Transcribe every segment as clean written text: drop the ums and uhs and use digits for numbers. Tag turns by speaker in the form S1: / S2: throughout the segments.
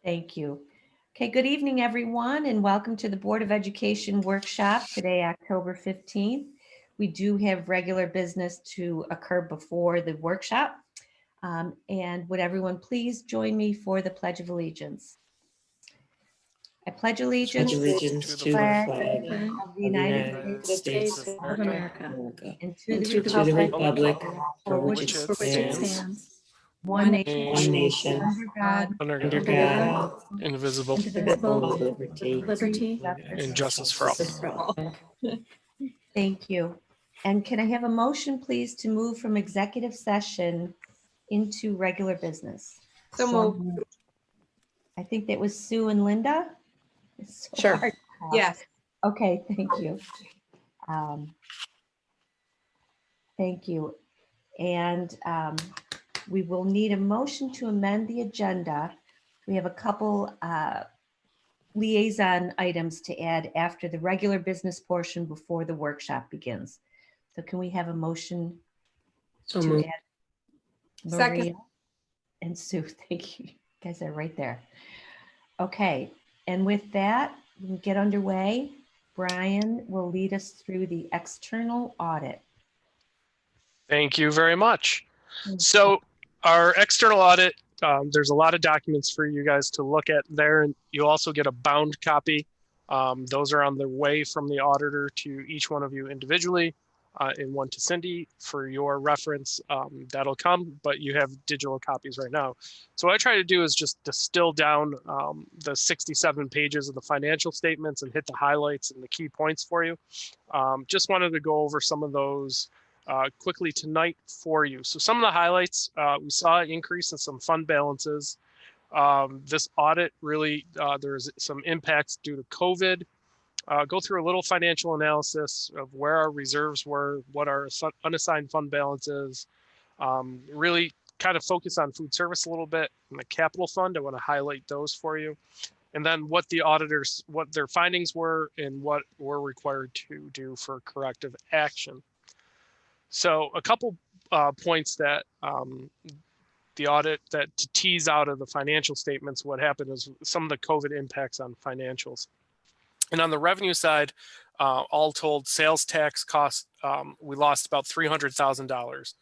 S1: Thank you. Okay, good evening, everyone, and welcome to the Board of Education workshop today, October 15th. We do have regular business to occur before the workshop. And would everyone please join me for the Pledge of Allegiance? I pledge allegiance
S2: to the flag
S1: of the United
S2: States
S1: States
S2: of America
S1: and
S2: and
S1: to
S2: to the republic
S1: for
S2: which
S1: which
S2: it stands,
S1: one
S2: one nation,
S1: under God,
S2: under God,
S3: indivisible,
S2: indivisible, with liberty
S3: and justice for all.
S2: for all.
S1: Thank you. And can I have a motion, please, to move from executive session into regular business?
S4: So moved.
S1: I think that was Sue and Linda. It's so
S4: Sure.
S1: hard to talk.
S4: Yes.
S1: Okay, thank you. Thank you. And we will need a motion to amend the agenda. We have a couple liaison items to add after the regular business portion before the workshop begins. So can we have a motion
S2: So
S1: to
S2: moved.
S1: add
S4: Second.
S1: Maria and Sue? Thank you. You guys are right there. Okay, and with that, we can get underway. Brian will lead us through the external audit.
S3: Thank you very much. So our external audit, there's a lot of documents for you guys to look at there, and you also get a bound copy. Those are on the way from the auditor to each one of you individually, and one to Cindy for your reference. That'll come, but you have digital copies right now. So what I try to do is just distill down the 67 pages of the financial statements and hit the highlights and the key points for you. Just wanted to go over some of those quickly tonight for you. So some of the highlights, we saw an increase in some fund balances. This audit really, there's some impacts due to COVID. Go through a little financial analysis of where our reserves were, what our unassigned fund balance is. Really kind of focus on food service a little bit and the capital fund. I want to highlight those for you. And then what the auditors, what their findings were and what we're required to do for corrective action. So a couple points that the audit, that to tease out of the financial statements, what happened is some of the COVID impacts on financials. And on the revenue side, all told, sales tax costs, we lost about $300,000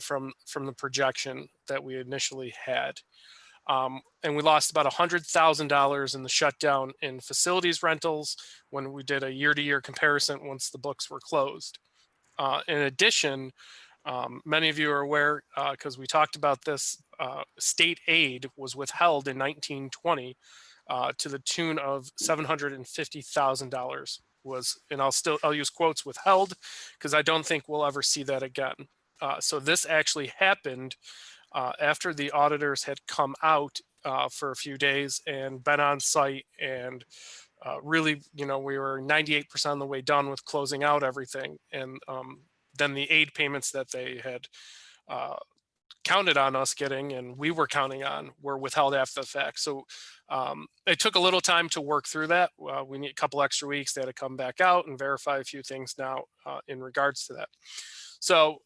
S3: from the projection that we initially had. And we lost about $100,000 in the shutdown in facilities rentals when we did a year-to-year comparison once the books were closed. In addition, many of you are aware, because we talked about this, state aid was withheld in 1920 to the tune of $750,000 was, and I'll use quotes, withheld, because I don't think we'll ever see that again. So this actually happened after the auditors had come out for a few days and been on site, and really, we were 98% of the way done with closing out everything. And then the aid payments that they had counted on us getting, and we were counting on, were withheld after the fact. So it took a little time to work through that. We need a couple extra weeks. They had to come back out and verify a few things now in regards to that. So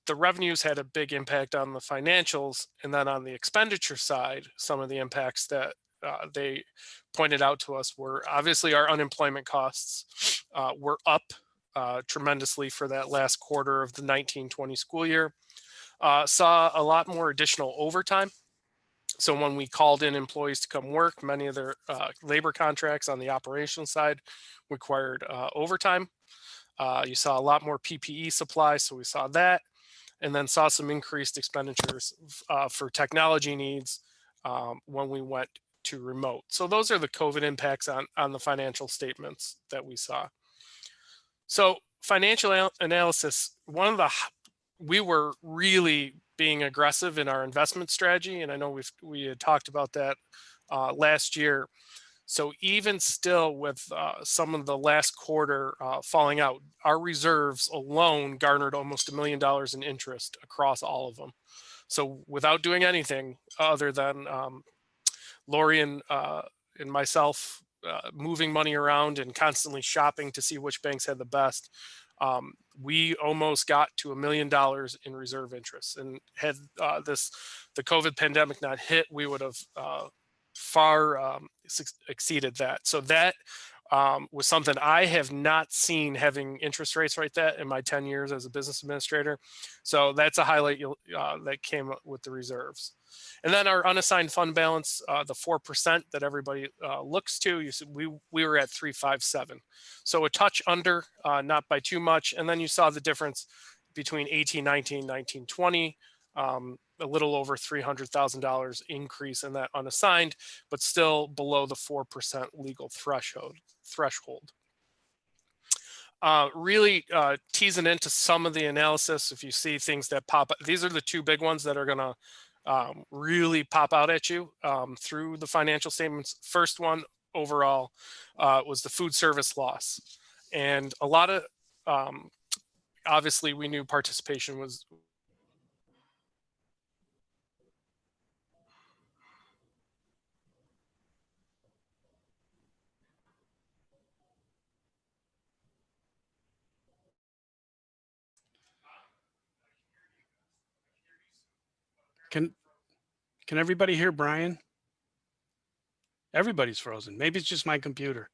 S3: the revenues had a big impact on the financials. And then on the expenditure side, some of the impacts that they pointed out to us were obviously our unemployment costs were up tremendously for that last quarter of the 1920 school year. Saw a lot more additional overtime. So when we called in employees to come work, many of their labor contracts on the operations side required overtime. You saw a lot more PPE supplies, so we saw that. And then saw some increased expenditures for technology needs when we went to remote. So those are the COVID impacts on the financial statements that we saw. So financial analysis, we were really being aggressive in our investment strategy. And I know we had talked about that last year. So even still with some of the last quarter falling out, our reserves alone garnered almost $1 million in interest across all of them. So without doing anything other than Lori and myself moving money around and constantly shopping to see which banks had the best, we almost got to $1 million in reserve interest. And had the COVID pandemic not hit, we would have far exceeded that. So that was something I have not seen, having interest rates like that in my 10 years as a business administrator. So that's a highlight that came up with the reserves. And then our unassigned fund balance, the 4% that everybody looks to, you said we were at 357. So a touch under, not by too much. And then you saw the difference between 18, 19, 19, 20, a little over $300,000 increase in that unassigned, but still below the 4% legal threshold. Really teasing into some of the analysis. If you see things that pop up, these are the two big ones that are going to really pop out at you through the financial statements. First one overall was the food service loss. And a lot of, obviously we knew participation was
S4: Can everybody hear Brian? Everybody's frozen. Maybe it's just my computer.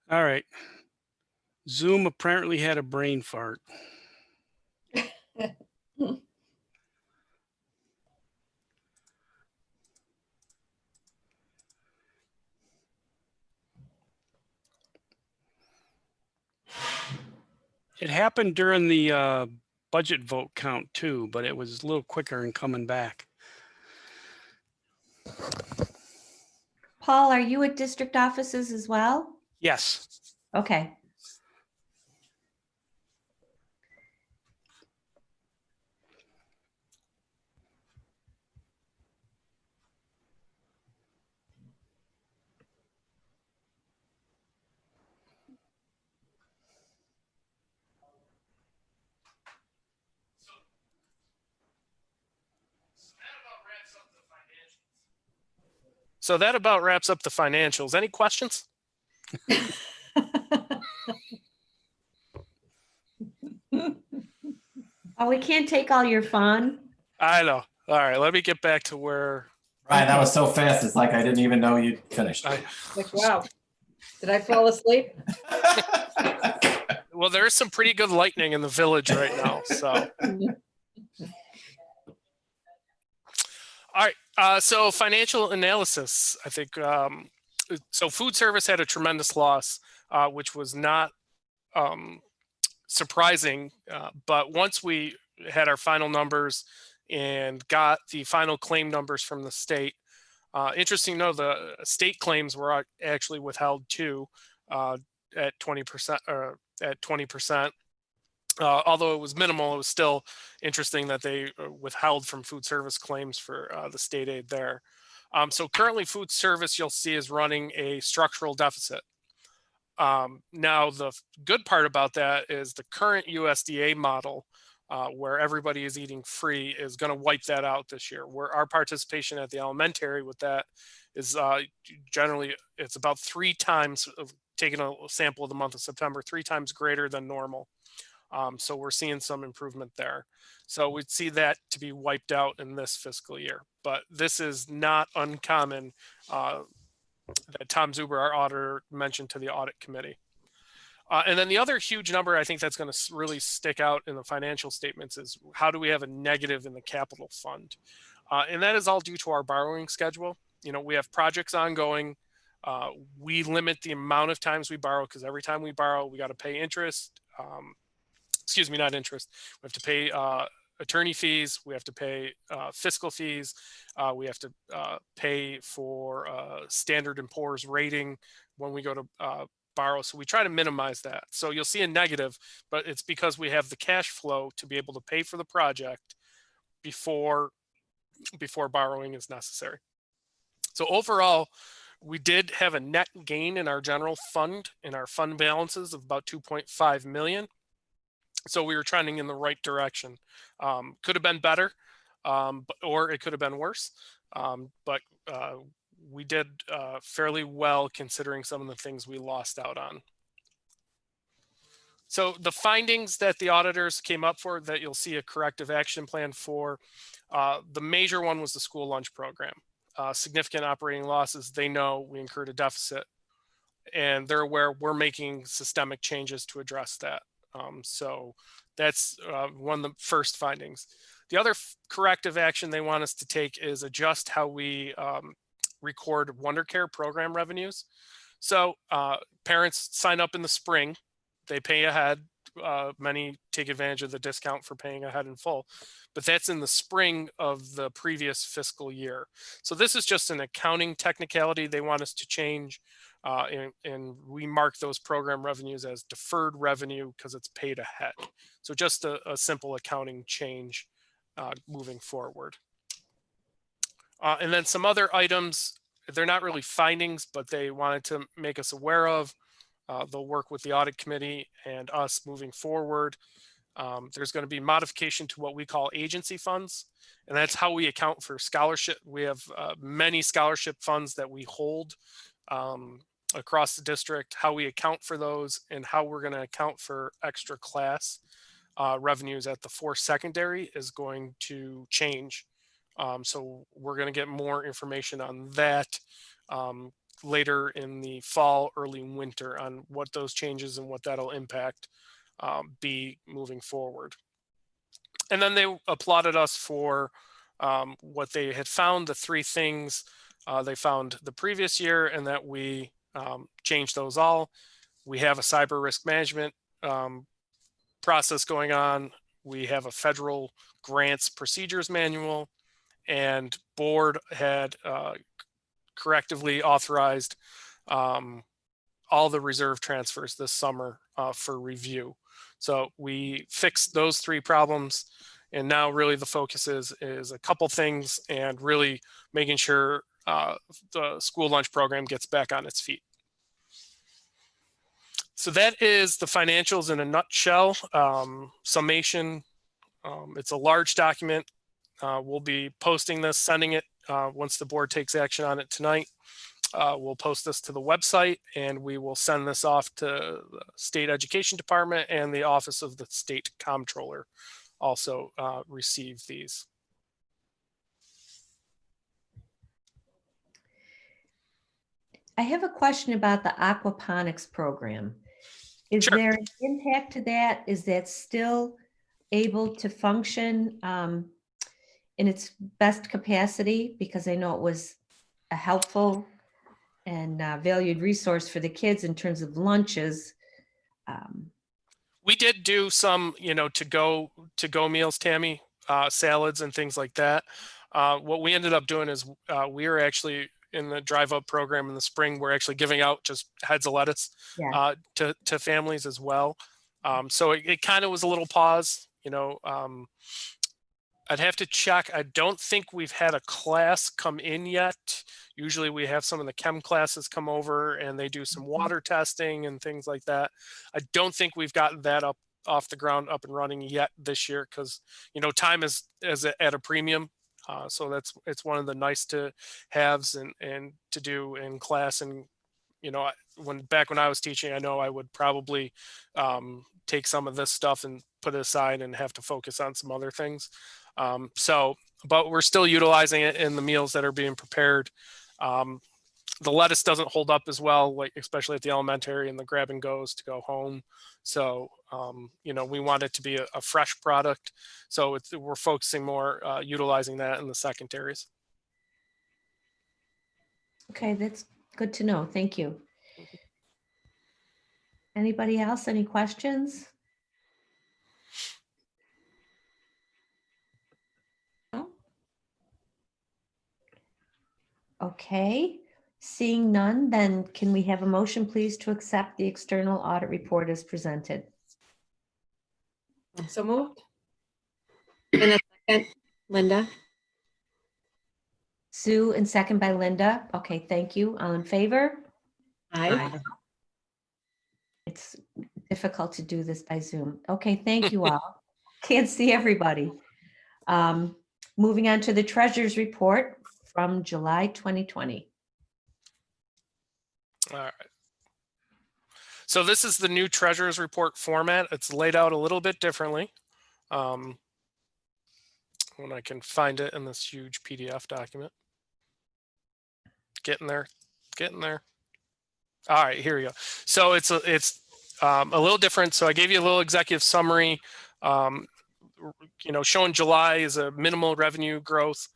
S4: All right. Zoom apparently had a brain fart. It happened during the budget vote count too, but it was a little quicker in coming back.
S1: Paul, are you at district offices as well?
S4: Yes.
S1: Okay.
S3: So that about wraps up the financials. Any questions?
S1: Oh, we can't take all your fun.
S3: I know. All right, let me get back to where.
S5: Ryan, that was so fast. It's like I didn't even know you'd finished.
S2: Like, wow, did I fall asleep?
S3: Well, there's some pretty good lightning in the village right now. So, all right. So financial analysis, I think. So food service had a tremendous loss, which was not surprising. But once we had our final numbers and got the final claim numbers from the state, interesting to know the state claims were actually withheld too, at 20%. At 20%. Although it was minimal, it was still interesting that they withheld from food service claims for the state aid there. So currently food service, you'll see, is running a structural deficit. Now, the good part about that is the current USDA model, where everybody is eating free, is going to wipe that out this year. Where our participation at the elementary with that is generally, it's about 3 times, taking a sample of the month of September, 3 times greater than normal. So we're seeing some improvement there. So we'd see that to be wiped out in this fiscal year. But this is not uncommon that Tom Zuber, our auditor, mentioned to the audit committee. And then the other huge number I think that's going to really stick out in the financial statements is how do we have a negative in the capital fund? And that is all due to our borrowing schedule. You know, we have projects ongoing. We limit the amount of times we borrow because every time we borrow, we got to pay interest. Excuse me, not interest. We have to pay attorney fees, we have to pay fiscal fees, we have to pay for Standard & Poor's rating when we go to borrow. So we try to minimize that. So you'll see a negative, but it's because we have the cash flow to be able to pay for the project before borrowing is necessary. So overall, we did have a net gain in our general fund, in our fund balances of about 2.5 million. So we were trending in the right direction. Could have been better, or it could have been worse. But we did fairly well considering some of the things we lost out on. So the findings that the auditors came up for, that you'll see a corrective action plan for, the major one was the school lunch program. Significant operating losses. They know we incurred a deficit, and they're aware we're making systemic changes to address that. So that's one of the first findings. The other corrective action they want us to take is adjust how we record WonderCare program revenues. So parents sign up in the spring, they pay ahead. Many take advantage of the discount for paying ahead in full, but that's in the spring of the previous fiscal year. So this is just an accounting technicality they want us to change, and we mark those program revenues as deferred revenue because it's paid ahead. So just a simple accounting change moving forward. And then some other items, they're not really findings, but they wanted to make us aware of. They'll work with the audit committee and us moving forward. There's going to be modification to what we call agency funds, and that's how we account for scholarship. We have many scholarship funds that we hold across the district. How we account for those and how we're going to account for extra class revenues at the 4 secondary is going to change. So we're going to get more information on that later in the fall, early winter, on what those changes and what that'll impact be moving forward. And then they applauded us for what they had found, the 3 things they found the previous year, and that we changed those all. We have a cyber risk management process going on. We have a federal grants procedures manual, and board had correctively authorized all the reserve transfers this summer for review. So we fixed those 3 problems, and now really the focus is a couple things, and really making sure the school lunch program gets back on its feet. So that is the financials in a nutshell. Summation. It's a large document. We'll be posting this, sending it once the board takes action on it tonight. We'll post this to the website, and we will send this off to the State Education Department, and the Office of the State Comptroller also receive these.
S1: I have a question about the aquaponics program. Is
S3: Sure.
S1: there an impact to that? Is that still able to function in its best capacity? Because I know it was a helpful and valued resource for the kids in terms of lunches.
S3: We did do some, to go meals, Tammy, salads and things like that. What we ended up doing is we were actually in the drive up program in the spring. We're actually giving out just heads of lettuce to families as well. So it kind of was a little pause, I'd have to check. I don't think we've had a class come in yet. Usually we have some of the chem classes come over and they do some water testing and things like that. I don't think we've gotten that off the ground, up and running yet this year, because time is at a premium. So it's one of the nice to haves and to do in class. And back when I was teaching, I know I would probably take some of this stuff and put it aside and have to focus on some other things. But we're still utilizing it in the meals that are being prepared. The lettuce doesn't hold up as well, especially at the elementary and the grab and goes to go home. So, we want it to be a fresh product. So we're focusing more, utilizing that in the secondaries.
S1: Okay, that's good to know. Thank you. Anybody else? Any questions? Okay, seeing none, then can we have a motion, please, to accept the external audit report as presented?
S2: So moved.
S6: In a second, Linda.
S1: Sue, and second by Linda. Okay, thank you. All in favor?
S6: Aye.
S1: It's difficult to do this by Zoom. Okay, thank you all. Can't see everybody. Moving on to the treasurer's report from July 2020.
S3: All right. So this is the new treasurer's report format. It's laid out a little bit differently. When I can find it in this huge PDF document. Getting there. All right, here we go. So it's a little different. So I gave you a little executive summary, showing July is a minimal revenue growth.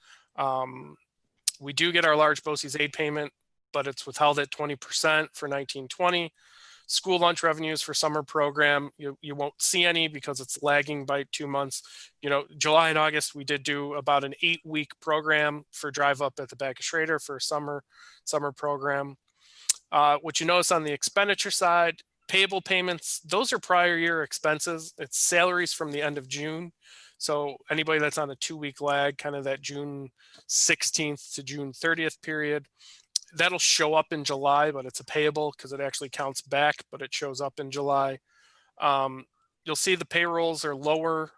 S3: We do get our large BOCES aid payment, but it's withheld at 20% for 1920. School lunch revenues for summer program, you won't see any because it's lagging by 2 months. July and August, we did do about an 8-week program for drive up at the back of Schrader for a summer program. What you notice on the expenditure side, payable payments, those are prior year expenses. It's salaries from the end of June. So anybody that's on a 2-week lag, kind of that June 16th to June 30th period, that'll show up in July, but it's a payable because it actually counts back, but it shows up in July. You'll see the payrolls are lower.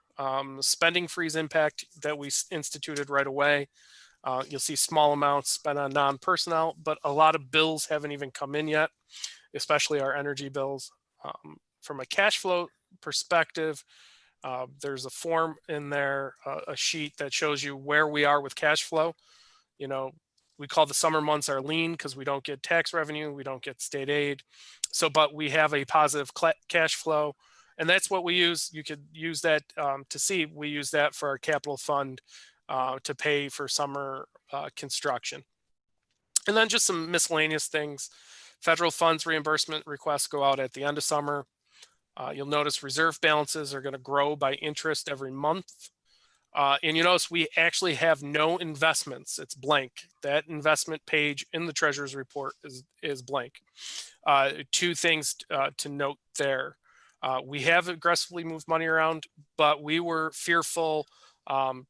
S3: Spending freeze impact that we instituted right away. You'll see small amounts spent on non-personnel, but a lot of bills haven't even come in yet, especially our energy bills. From a cash flow perspective, there's a form in there, a sheet that shows you where we are with cash flow. We call the summer months our lean because we don't get tax revenue, we don't get state aid. But we have a positive cash flow, and that's what we use. You could use that to see. We use that for our capital fund to pay for summer construction. And then just some miscellaneous things. Federal funds reimbursement requests go out at the end of summer. You'll notice reserve balances are going to grow by interest every month. And you notice we actually have no investments. It's blank. That investment page in the treasurer's report is blank. 2 things to note there. We have aggressively moved money around, but we were fearful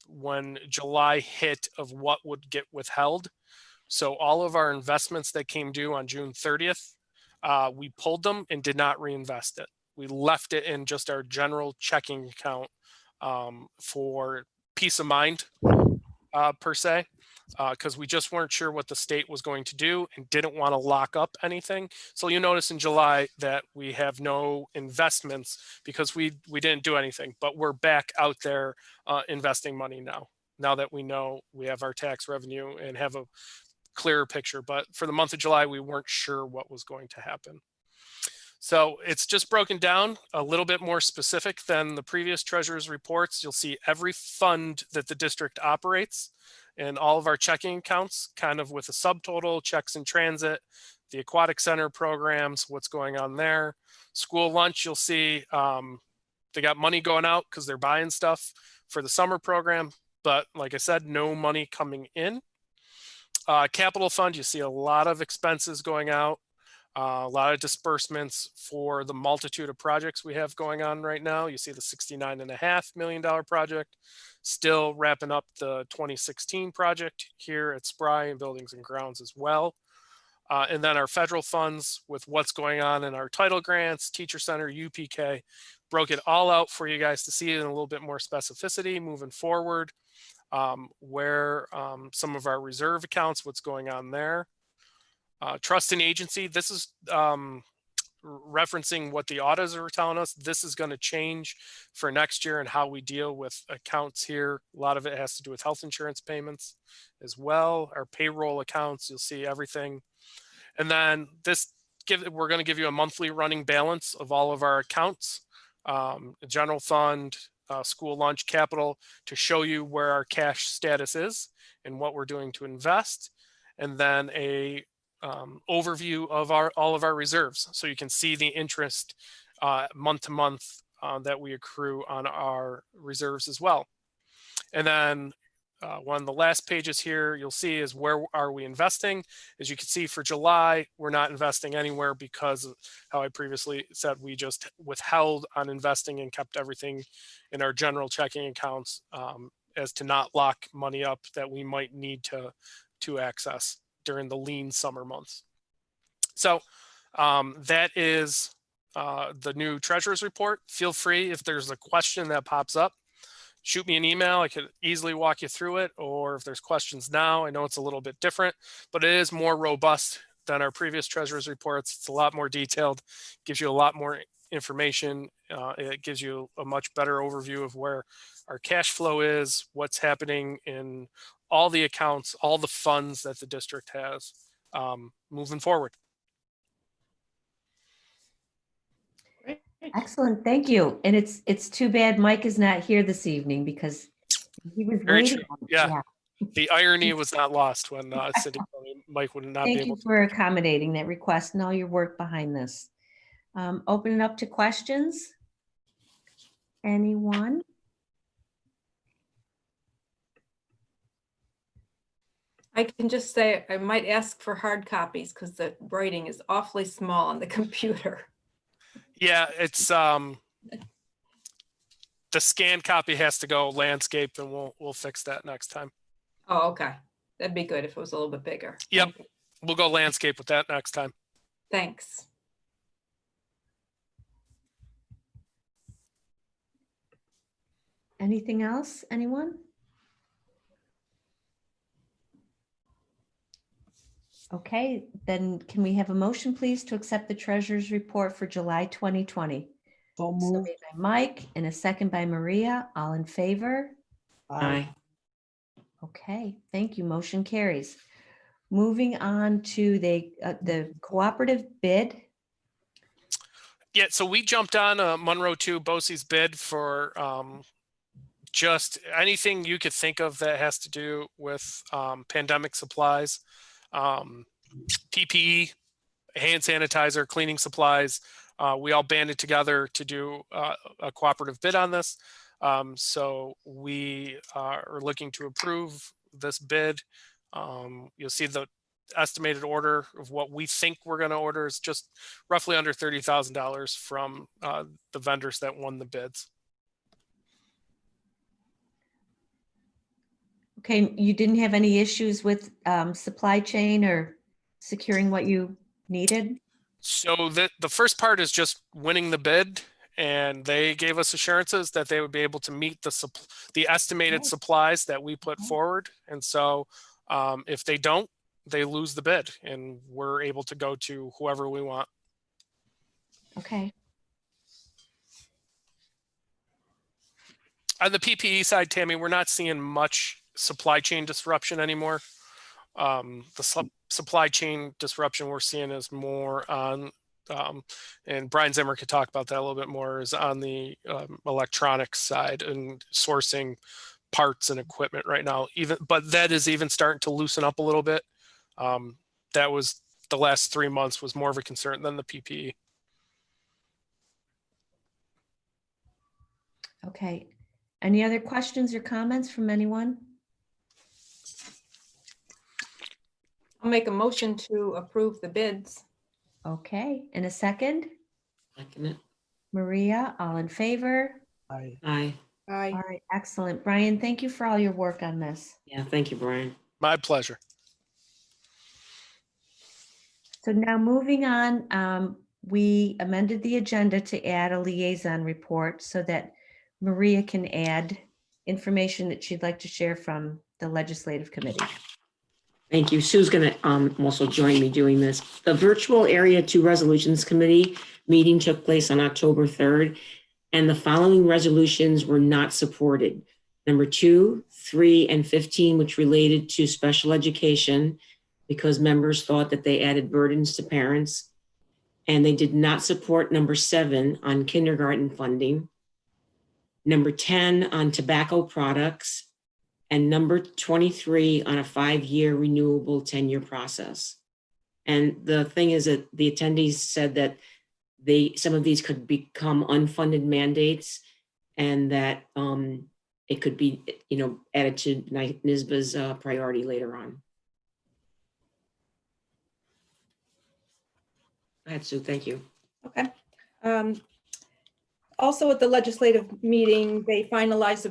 S3: when July hit of what would get withheld. So all of our investments that came due on June 30th, we pulled them and did not reinvest it. We left it in just our general checking account for peace of mind, per se, because we just weren't sure what the state was going to do and didn't want to lock up anything. So you notice in July that we have no investments because we didn't do anything, but we're back out there investing money now that we know we have our tax revenue and have a clearer picture. But for the month of July, we weren't sure what was going to happen. So it's just broken down a little bit more specific than the previous treasurer's reports. You'll see every fund that the district operates and all of our checking accounts, kind of with a subtotal, checks in transit, the aquatic center programs, what's going on there. School lunch, you'll see they got money going out because they're buying stuff for the summer program. But like I said, no money coming in. Capital fund, you see a lot of expenses going out. A lot of disbursements for the multitude of projects we have going on right now. You see the $69.5 million project, still wrapping up the 2016 project here at Spry and Buildings and Grounds as well. And then our federal funds with what's going on in our title grants, teacher center, UPK, broke it all out for you guys to see it in a little bit more specificity moving forward, where some of our reserve accounts, what's going on there. Trust and agency, this is referencing what the auditors are telling us. This is going to change for next year and how we deal with accounts here. A lot of it has to do with health insurance payments as well. Our payroll accounts, you'll see everything. And then we're going to give you a monthly running balance of all of our accounts, general fund, school lunch, capital, to show you where our cash status is and what we're doing to invest. And then a overview of all of our reserves, so you can see the interest month to month that we accrue on our reserves as well. And then one of the last pages here you'll see is where are we investing. As you can see for July, we're not investing anywhere because of how I previously said we just withheld on investing and kept everything in our general checking accounts as to not lock money up that we might need to access during the lean summer months. So that is the new treasurer's report. Feel free, if there's a question that pops up, shoot me an email. I could easily walk you through it, or if there's questions now, I know it's a little bit different, but it is more robust than our previous treasurer's reports. It's a lot more detailed, gives you a lot more information. It gives you a much better overview of where our cash flow is, what's happening in all the accounts, all the funds that the district has moving forward.
S1: Excellent, thank you. And it's too bad Mike is not here this evening because he was
S3: Very
S1: waiting.
S3: true. Yeah. The irony was not lost when Cindy told me Mike would not be
S1: Thank
S3: able
S1: you for accommodating that request and all your work behind this. Open it up to questions. Anyone?
S2: I can just say I might ask for hard copies because the writing is awfully small on the computer.
S3: Yeah, it's the scanned copy has to go landscape, and we'll fix that next time.
S2: Oh, okay. That'd be good if it was a little bit bigger.
S3: Yep, we'll go landscape with that next time.
S2: Thanks.
S1: Anything else? Anyone? Okay, then can we have a motion, please, to accept the treasurer's report for July 2020?
S7: So
S1: So
S7: moved.
S1: made by Mike and a second by Maria. All in favor?
S7: Aye.
S1: Okay, thank you. Motion carries. Moving on to the cooperative bid.
S3: Yeah, so we jumped on Monroe 2 BOCES bid for just anything you could think of that has to do with pandemic supplies, PPE, hand sanitizer, cleaning supplies. We all banded together to do a cooperative bid on this. So we are looking to approve this bid. You'll see the estimated order of what we think we're going to order is just roughly under $30,000 from the vendors that won the bids.
S1: Okay, you didn't have any issues with supply chain or securing what you needed?
S3: So the first part is just winning the bid, and they gave us assurances that they would be able to meet the estimated supplies that we put forward. And so if they don't, they lose the bid, and we're able to go to whoever we want.
S1: Okay.
S3: On the PPE side, Tammy, we're not seeing much supply chain disruption anymore. The supply chain disruption we're seeing is more on, and Brian Zimmer could talk about that a little bit more, is on the electronics side and sourcing parts and equipment right now. But that is even starting to loosen up a little bit. That was the last 3 months was more of a concern than the PPE.
S1: Okay. Any other questions or comments from anyone?
S2: I'll make a motion to approve the bids.
S1: Okay, in a second.
S6: Second it.
S1: Maria, all in favor?
S7: Aye.
S6: Aye.
S2: Aye.
S1: All right, excellent. Brian, thank you for all your work on this.
S6: Yeah, thank you, Brian.
S3: My pleasure.
S1: So now moving on, we amended the agenda to add a liaison report so that Maria can add information that she'd like to share from the legislative committee.
S6: Thank you. Sue's going to also join me doing this. The virtual Area 2 Resolutions Committee meeting took place on October 3rd, and the following resolutions were not supported. Number 2, 3, and 15, which related to special education, because members thought that they added burdens to parents. And they did not support number 7 on kindergarten funding, number 10 on tobacco products, and number 23 on a 5-year renewable 10-year process. And the thing is that the attendees said that some of these could become unfunded mandates, and that it could be, added to NYSBA's priority later on. Go ahead, Sue, thank you.
S2: Okay. Also at the legislative meeting, they finalized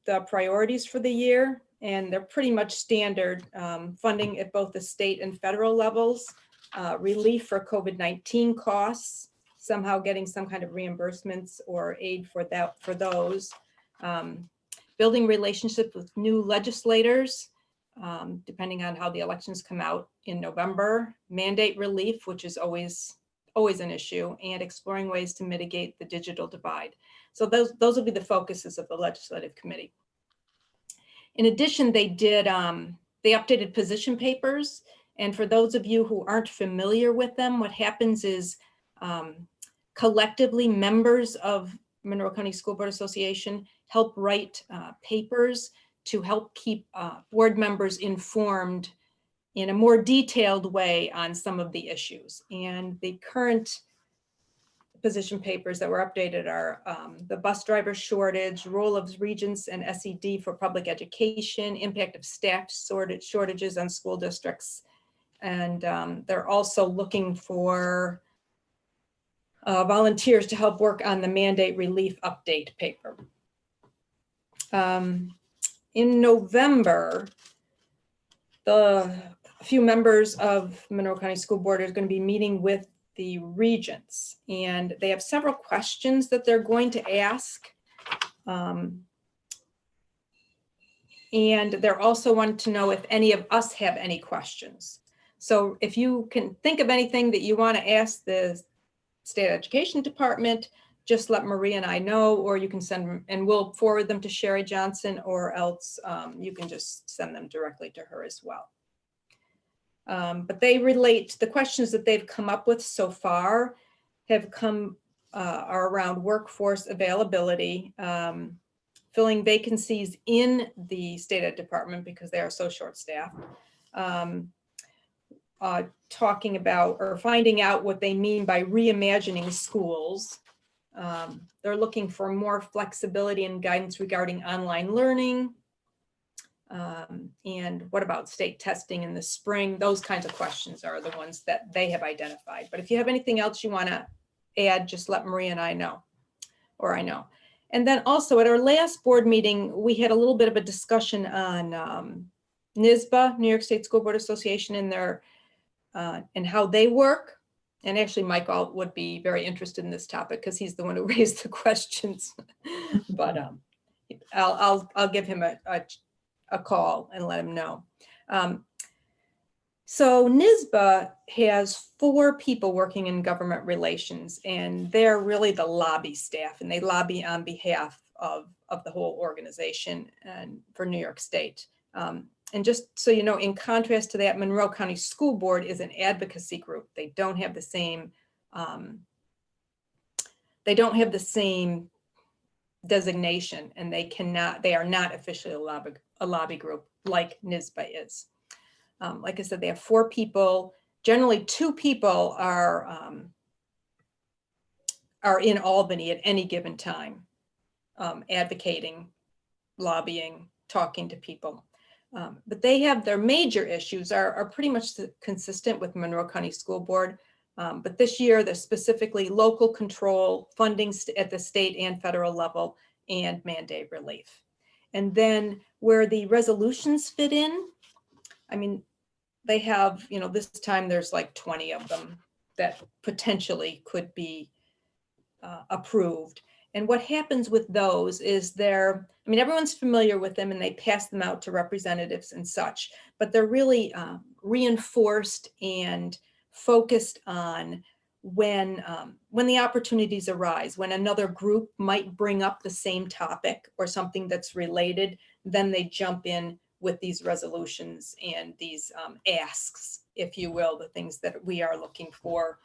S2: the priorities for the year, and they're pretty much standard funding at both the state and federal levels, relief for COVID-19 costs, somehow getting some kind of reimbursements or aid for those, building relationships with new legislators, depending on how the elections come out in November, mandate relief, which is always an issue, and exploring ways to mitigate the digital divide. So those will be the focuses of the legislative committee. In addition, they updated position papers. And for those of you who aren't familiar with them, what happens is collectively members of Monroe County School Board Association help write papers to help keep board members informed in a more detailed way on some of the issues. And the current position papers that were updated are the bus driver shortage, role of regents and SED for public education, impact of staff shortages on school districts. And they're also looking for volunteers to help work on the mandate relief update paper. In November, a few members of Monroe County School Board are going to be meeting with the regents, and they have several questions that they're going to ask. And they're also wanting to know if any of us have any questions. So if you can think of anything that you want to ask the State Education Department, just let Marie and I know, or you can send them and we'll forward them to Sherry Johnson, or else you can just send them directly to her as well. But they relate, the questions that they've come up with so far are around workforce availability, filling vacancies in the State Ed Department because they are so short-staffed, talking about or finding out what they mean by reimagining schools. They're looking for more flexibility and guidance regarding online learning. And what about state testing in the spring? Those kinds of questions are the ones that they have identified. But if you have anything else you want to add, just let Marie and I know, or I know. And then also at our last board meeting, we had a little bit of a discussion on NYSBA, New York State School Board Association, and their and how they work. And actually, Michael would be very interested in this topic because he's the one who raised the questions. But I'll give him a call and let him know. So NYSBA has 4 people working in government relations, and they're really the lobby staff, and they lobby on behalf of the whole organization and for New York State. And just so you know, in contrast to that, Monroe County School Board is an advocacy group. They don't have the same designation, and they are not officially a lobby group like NYSBA is. Like I said, they have 4 people. Generally, 2 people are in Albany at any given time, advocating, lobbying, talking to people. But they have their major issues are pretty much consistent with Monroe County School Board. But this year, they're specifically local control, funding at the state and federal level, and mandate relief. And then where the resolutions fit in, I mean, they have, this time there's like 20 of them that potentially could be approved. And what happens with those is everyone's familiar with them and they pass them out to representatives and such, but they're really reinforced and focused on when the opportunities arise, when another group might bring up the same topic or something that's related, then they jump in with these resolutions and these asks, if you will, the things that we are looking for.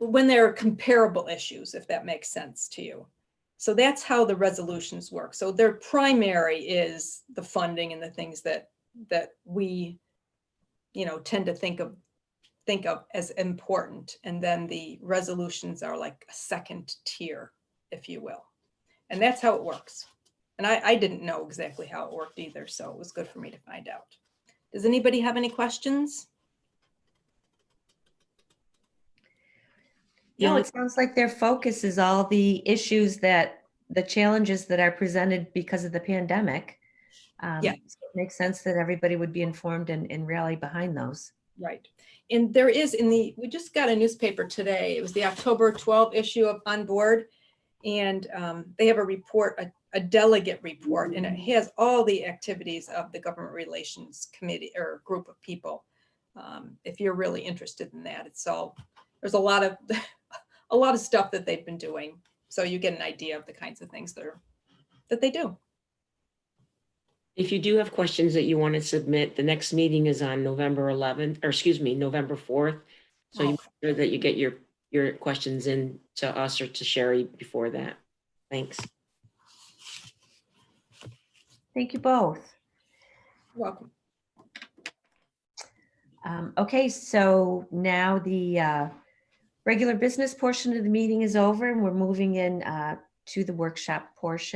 S2: When there are comparable issues, if that makes sense to you. So that's how the resolutions work. So their primary is the funding and the things that we, tend to think of as important. And then the resolutions are like a second tier, if you will. And that's how it works. And I didn't know exactly how it worked either, so it was good for me to find out. Does anybody have any questions?
S1: No, it sounds like their focus is all the issues the challenges that are presented because of the pandemic.
S2: Yeah.
S1: So it makes sense that everybody would be informed and rally behind those.
S2: Right. And there is we just got a newspaper today. It was the October 12 issue of On Board. And they have a report, a delegate report, and it has all the activities of the Government Relations Committee or group of people. If you're really interested in that, there's a lot of stuff that they've been doing. So you get an idea of the kinds of things that they do.
S6: If you do have questions that you want to submit, the next meeting is on November 11th, or excuse me, November 4th. So you make sure that you get your questions in to us or to Sherry before that. Thanks.
S1: Thank you both.
S2: You're welcome.
S1: Okay, so now the regular business portion of the meeting is over and we're moving in to the workshop portion.